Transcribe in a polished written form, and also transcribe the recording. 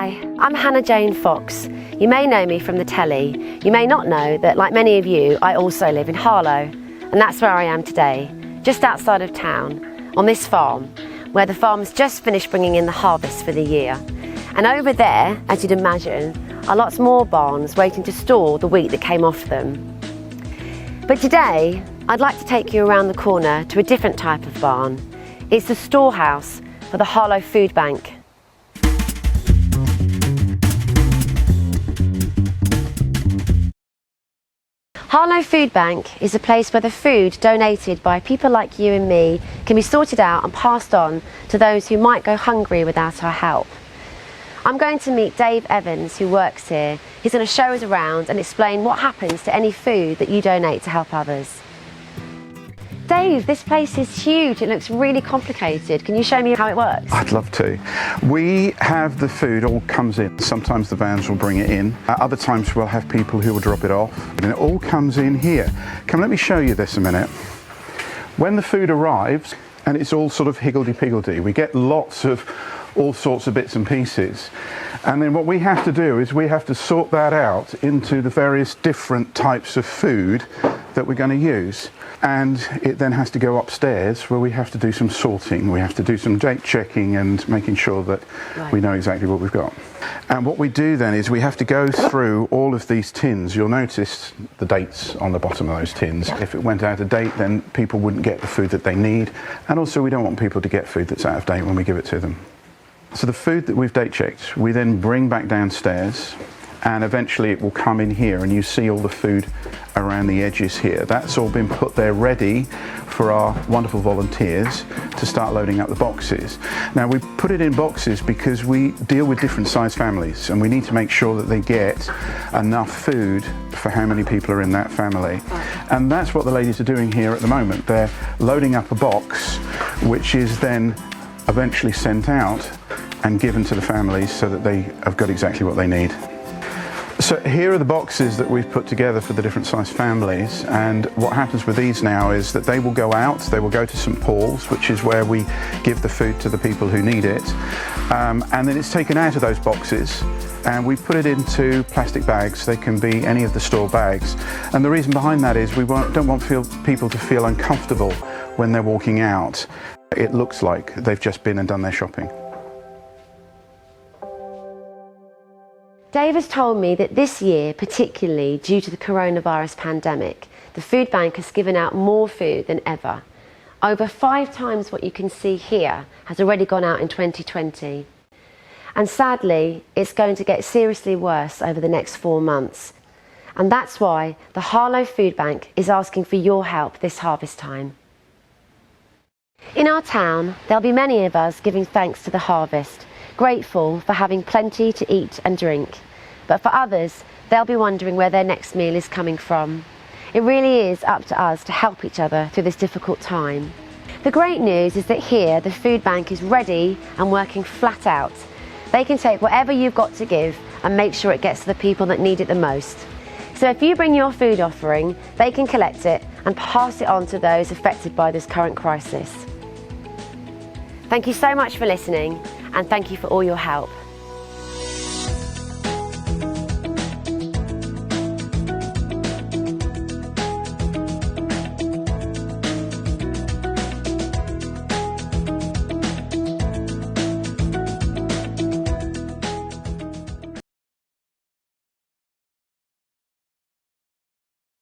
Hi, I'm Hannah Jane Fox. You may know me from the telly. You may not know that, like many of you, I also live in Harlow. And that's where I am today, just outside of town, on this farm, where the farm's just finished bringing in the harvest for the year. And over there, as you'd imagine, are lots more barns waiting to store the wheat that came off them. But today, I'd like to take you around the corner to a different type of barn. It's the storehouse for the Harlow Foodbank. Harlow Foodbank is a place where the food donated by people like you and me can be sorted out and passed on to those who might go hungry without our help. I'm going to meet Dave Evans, who works here. He's going to show us around and explain what happens to any food that you donate to help others. Dave, this place is huge. It looks really complicated. Can you show me how it works? I'd love to. We have the food all comes in. Sometimes the vans will bring it in. Other times we'll have people who will drop it off. And it all comes in here. Come, let me show you this a minute. When the food arrives, and it's all sort of higgledy-piggledy, we get lots of all sorts of bits and pieces. And then what we have to do is we have to sort that out into the various different types of food that we're going to use. And it then has to go upstairs where we have to do some sorting. We have to do some date checking and making sure that we know exactly what we've got. And what we do then is we have to go through all of these tins. You'll notice the dates on the bottom of those tins. If it went out of date, then people wouldn't get the food that they need. And also we don't want people to get food that's out of date when we give it to them. So the food that we've date checked, we then bring back downstairs, and eventually it will come in here, and you see all the food around the edges here. That's all been put there ready for our wonderful volunteers to start loading up the boxes. Now we put it in boxes because we deal with different size families, and we need to make sure that they get enough food for how many people are in that family. And that's what the ladies are doing here at the moment. They're loading up a box which is then eventually sent out and given to the families so that they have got exactly what they need. So here are the boxes that we've put together for the different size families, and what happens with these now is that they will go out, they will go to St Paul's, which is where we give the food to the people who need it, and then it's taken out of those boxes and we put it into plastic bags. They can be any of the store bags, and the reason behind that is we don't want people to feel uncomfortable when they're walking out. It looks like they've just been and done their shopping. Dave has told me that this year, particularly due to the coronavirus pandemic, the food bank has given out more food than ever. Over 5 times what you can see here has already gone out in 2020. And sadly, it's going to get seriously worse over the next 4 months. And that's why the Harlow Foodbank is asking for your help this harvest time. In our town, there'll be many of us giving thanks to the harvest, grateful for having plenty to eat and drink. But for others, they'll be wondering where their next meal is coming from. It really is up to us to help each other through this difficult time. The great news is that here the food bank is ready and working flat out. They can take whatever you've got to give and make sure it gets to the people that need it the most. So if you bring your food offering, they can collect it and pass it on to those affected by this current crisis. Thank you so much for listening, and thank you for all your help.